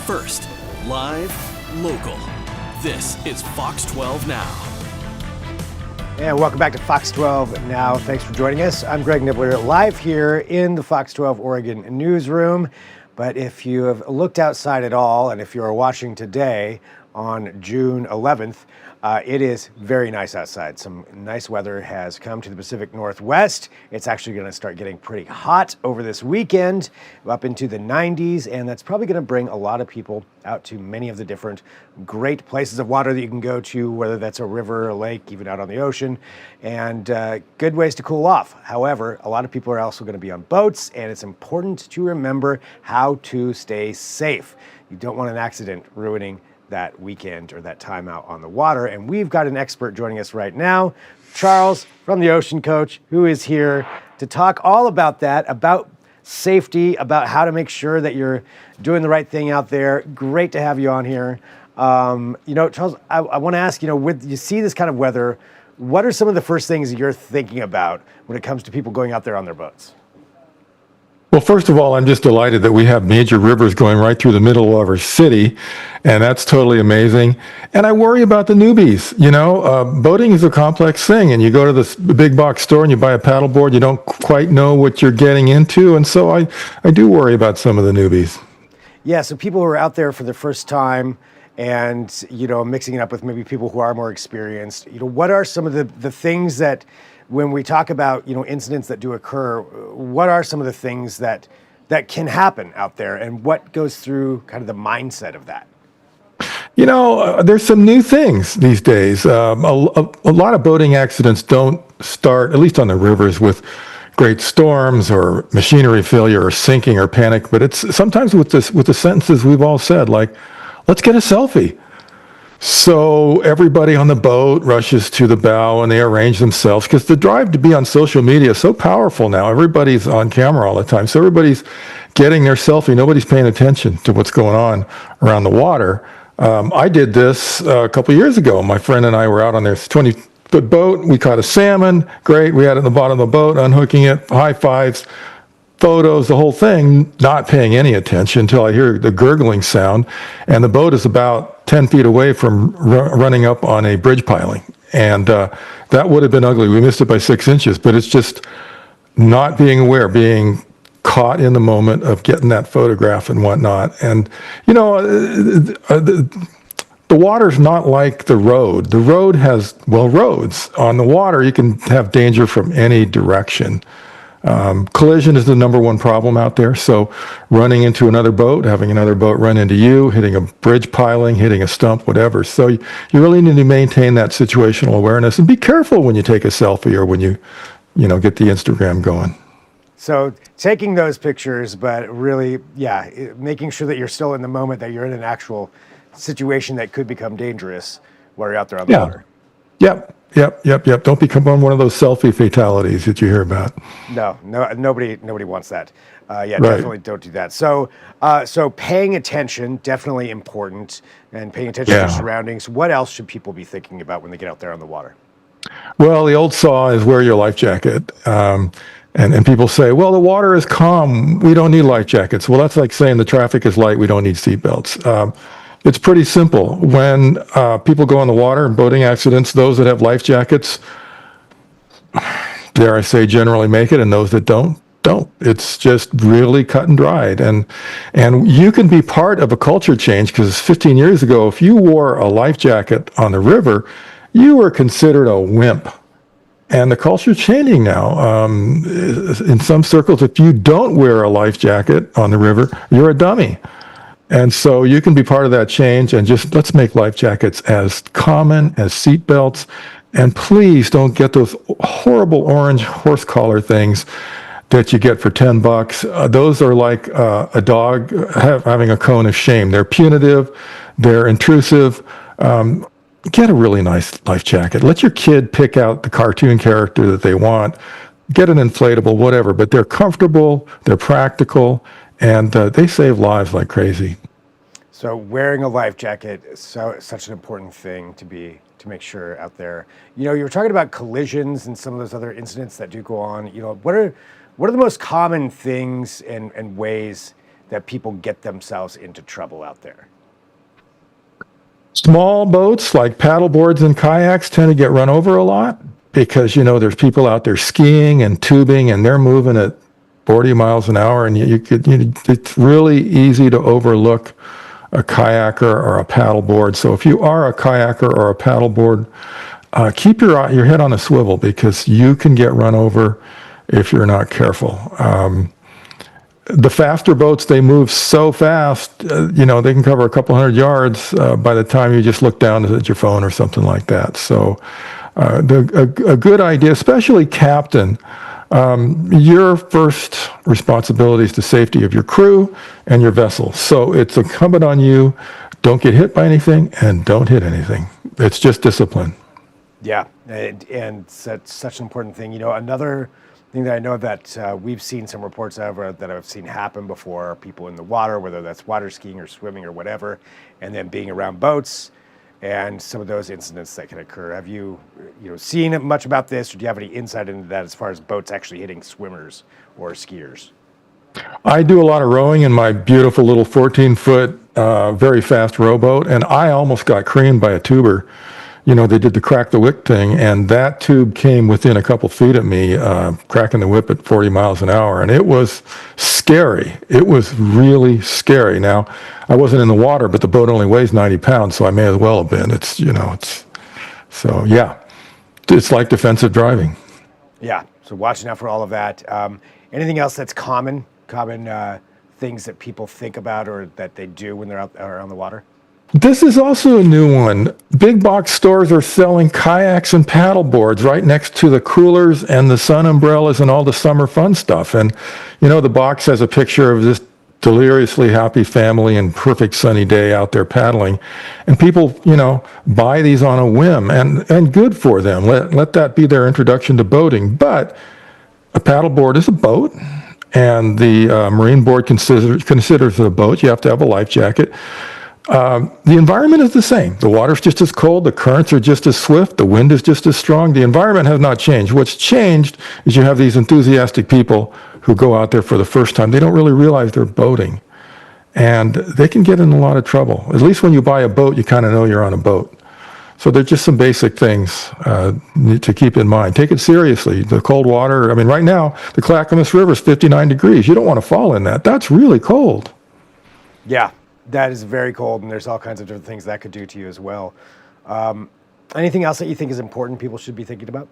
First, live, local. This is Fox 12 Now. And welcome back to Fox 12 Now. Thanks for joining us. I'm Greg Nibbler, live here in the Fox 12 Oregon newsroom. But if you have looked outside at all, and if you're watching today on June 11th, it is very nice outside. Some nice weather has come to the Pacific Northwest. It's actually going to start getting pretty hot over this weekend, up into the 90s, and that's probably going to bring a lot of people out to many of the different great places of water that you can go to, whether that's a river, a lake, even out on the ocean, and good ways to cool off. However, a lot of people are also going to be on boats, and it's important to remember how to stay safe. You don't want an accident ruining that weekend or that time out on the water. And we've got an expert joining us right now, Charles from the Ocean Coach, who is here to talk all about that, about safety, about how to make sure that you're doing the right thing out there. Great to have you on here. Charles, I want to ask, with you see this kind of weather, what are some of the first things you're thinking about when it comes to people going out there on their boats? Well, first of all, I'm just delighted that we have major rivers going right through the middle of our city, and that's totally amazing. And I worry about the newbies. Boating is a complex thing, and you go to this big box store and you buy a paddleboard, you don't quite know what you're getting into, and so I do worry about some of the newbies. Yeah, so people who are out there for the first time and, mixing it up with maybe people who are more experienced, what are some of the things that, when we talk about, incidents that do occur, what are some of the things that can happen out there, and what goes through kind of the mindset of that? There's some new things these days. A lot of boating accidents don't start, at least on the rivers, with great storms or machinery failure or sinking or panic, but it's sometimes with the sentences we've all said, like, let's get a selfie. So everybody on the boat rushes to the bow and they arrange themselves, because the drive to be on social media is so powerful now. Everybody's on camera all the time. So everybody's getting their selfie. Nobody's paying attention to what's going on around the water. I did this a couple years ago. My friend and I were out on this 20-foot boat. We caught a salmon. Great. We had it in the bottom of the boat, unhooking it, high fives, photos, the whole thing, not paying any attention until I hear the gurgling sound, and the boat is about 10 feet away from running up on a bridge piling. And that would have been ugly. We missed it by 6 inches, but it's just not being aware, being caught in the moment of getting that photograph and whatnot. And, the water's not like the road. The road has, roads. On the water, you can have danger from any direction. Collision is the number one problem out there. So running into another boat, having another boat run into you, hitting a bridge piling, hitting a stump, whatever. So you really need to maintain that situational awareness and be careful when you take a selfie or when you get the Instagram going. So taking those pictures, but really, making sure that you're still in the moment, that you're in an actual situation that could become dangerous while you're out there on the water. Yep. Don't become one of those selfie fatalities that you hear about. No, nobody wants that. Right. Definitely don't do that. So paying attention, definitely important, and paying attention to your surroundings. What else should people be thinking about when they get out there on the water? Well, the old saw is wear your life jacket. And people say, well, the water is calm. We don't need life jackets. Well, that's like saying the traffic is light. We don't need seatbelts. It's pretty simple. When people go in the water in boating accidents, those that have life jackets, dare I say, generally make it, and those that don't. It's just really cut and dried. And you can be part of a culture change, because 15 years ago, if you wore a life jacket on the river, you were considered a wimp. And the culture's changing now. In some circles, if you don't wear a life jacket on the river, you're a dummy. And so you can be part of that change, and just let's make life jackets as common as seat belts. And please don't get those horrible orange horse collar things that you get for $10. Those are like a dog having a cone of shame. They're punitive, they're intrusive. Get a really nice life jacket. Let your kid pick out the cartoon character that they want. Get an inflatable, whatever. But they're comfortable, they're practical, and they save lives like crazy. So wearing a life jacket is such an important thing to make sure out there. You were talking about collisions and some of those other incidents that do go on. What are the most common things and ways that people get themselves into trouble out there? Small boats like paddle boards and kayaks tend to get run over a lot because, there's people out there skiing and tubing and they're moving at 40 miles an hour, and it's really easy to overlook a kayaker or a paddleboard. So if you are a kayaker or a paddleboard, keep your head on a swivel because you can get run over if you're not careful. The faster boats, they move so fast, they can cover a couple hundred yards by the time you just look down at your phone or something like that. So a good idea, especially captain, your first responsibility is the safety of your crew and your vessel. So it's incumbent on you, don't get hit by anything and don't hit anything. It's just discipline. Yeah, and that's such an important thing. Another thing that I know that we've seen some reports of, or that I've seen happen before, are people in the water, whether that's water skiing or swimming or whatever, and then being around boats and some of those incidents that can occur. Have you seen much about this, or do you have any insight into that as far as boats actually hitting swimmers or skiers? I do a lot of rowing in my beautiful little 14-foot, very fast rowboat, and I almost got creamed by a tuber. They did the crack the whip thing, and that tube came within a couple feet of me, cracking the whip at 40 miles an hour, and it was scary. It was really scary. Now, I wasn't in the water, but the boat only weighs 90 pounds, so I may as well have been. So yeah, it's like defensive driving. Yeah, so watching out for all of that. Anything else that's common things that people think about or that they do when they're out or on the water? This is also a new one. Big box stores are selling kayaks and paddle boards right next to the coolers and the sun umbrellas and all the summer fun stuff. And, the box has a picture of this deliriously happy family and perfect sunny day out there paddling. And people, buy these on a whim, and good for them. Let that be their introduction to boating. But a paddle board is a boat, and the Marine Board considers it a boat. You have to have a life jacket. The environment is the same. The water's just as cold, the currents are just as swift, the wind is just as strong. The environment has not changed. What's changed is you have these enthusiastic people who go out there for the first time. They don't really realize they're boating, and they can get in a lot of trouble. At least when you buy a boat, you kind of know you're on a boat. So there's just some basic things to keep in mind. Take it seriously. The cold water, right now, the Clackamas River is 59 degrees. You don't want to fall in that. That's really cold. Yeah. That is very cold, and there's all kinds of different things that could do to you as well. Anything else that you think is important people should be thinking about?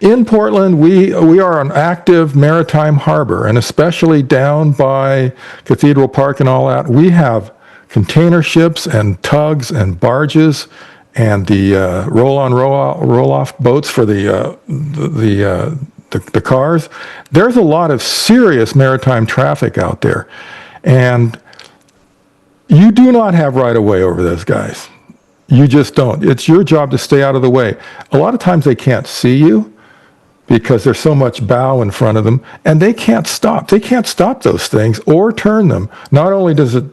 In Portland, we are an active maritime harbor, and especially down by Cathedral Park and all that, we have container ships and tugs and barges and the roll-on, roll-off boats for the cars. There's a lot of serious maritime traffic out there, and you do not have right of way over those guys. You just don't. It's your job to stay out of the way. A lot of times they can't see you because there's so much bow in front of them, and they can't stop. They can't stop those things or turn them. Not only does it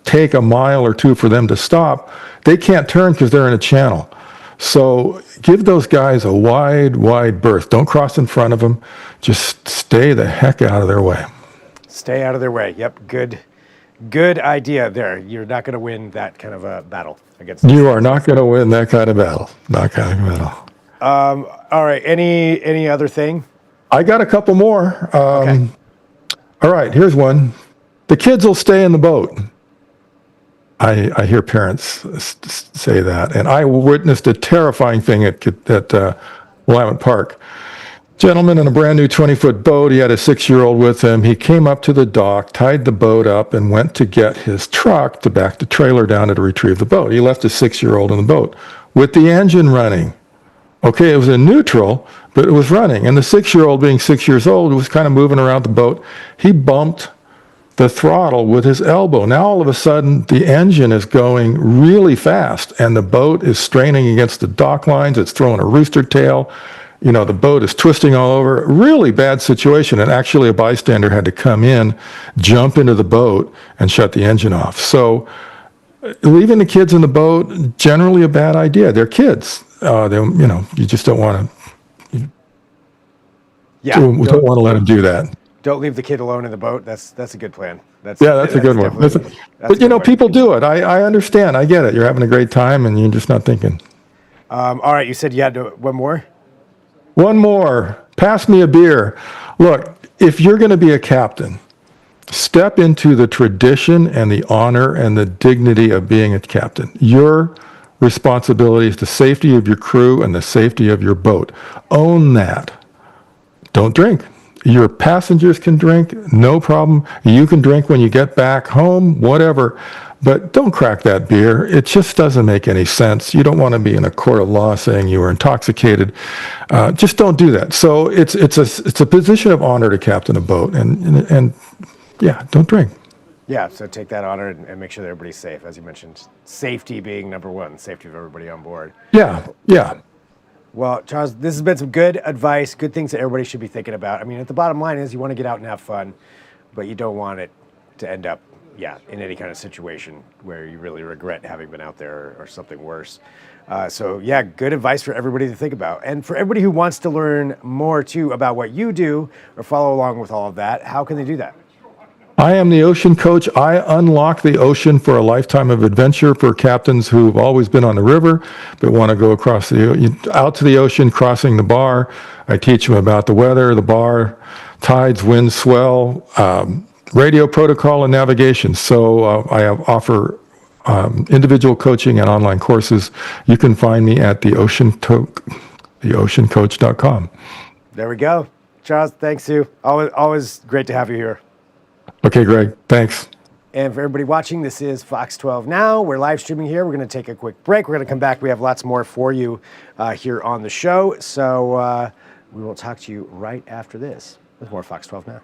take a mile or two for them to stop, they can't turn because they're in a channel. So give those guys a wide berth. Don't cross in front of them. Just stay the heck out of their way. Stay out of their way. Yep, Good idea there. You're not going to win that kind of a battle against them. You are not going to win that kind of battle. Not kind of battle. All right. Any other thing? I got a couple more. Okay. All right. Here's one. The kids will stay in the boat. I hear parents say that, and I witnessed a terrifying thing at Willamette Park. Gentleman in a brand new 20-foot boat. He had a 6-year-old with him. He came up to the dock, tied the boat up, and went to get his truck to back the trailer down to retrieve the boat. He left his 6-year-old in the boat with the engine running. Okay, it was in neutral, but it was running. And the 6-year-old, being 6 years old, was kind of moving around the boat. He bumped the throttle with his elbow. Now all of a sudden, the engine is going really fast, and the boat is straining against the dock lines. It's throwing a rooster tail. The boat is twisting all over. Really bad situation. And actually a bystander had to come in, jump into the boat, and shut the engine off. So leaving the kids in the boat, generally a bad idea. They're kids. You just don't want to. Yeah. Don't want to let them do that. Don't leave the kid alone in the boat. That's a good plan. That's Yeah, that's a good one. definitely- that's a But good one. people do it. I understand. I get it. You're having a great time and you're just not thinking. All right, you said you had one more. One more. Pass me a beer. Look, if you're going to be a captain, step into the tradition and the honor and the dignity of being a captain. Your responsibility is the safety of your crew and the safety of your boat. Own that. Don't drink. Your passengers can drink, no problem. You can drink when you get back home, whatever. But don't crack that beer. It just doesn't make any sense. You don't want to be in a court of law saying you were intoxicated. Just don't do that. So it's a position of honor to captain a boat, and yeah, don't drink. Yeah, so take that honor and make sure that everybody's safe, as you mentioned. Safety being number one, safety of everybody on board. Yeah. Well, Charles, this has been some good advice, good things that everybody should be thinking about. I mean, at the bottom line is you want to get out and have fun, but you don't want it to end up, in any kind of situation where you really regret having been out there or something worse. So, good advice for everybody to think about. And for everybody who wants to learn more, too, about what you do or follow along with all of that, how can they do that? I am the ocean coach. I unlock the ocean for a lifetime of adventure for captains who've always been on the river but want to go out to the ocean, crossing the bar. I teach them about the weather, the bar, tides, wind, swell, radio protocol, and navigation. So I offer individual coaching and online courses. You can find me at theoceancoach.com. There we go. Charles, thanks, Sue. Always great to have you here. Okay, Greg. Thanks. And for everybody watching, this is Fox 12 Now. We're live streaming here. We're going to take a quick break. We're going to come back. We have lots more for you here on the show. So we will talk to you right after this with more Fox 12 Now.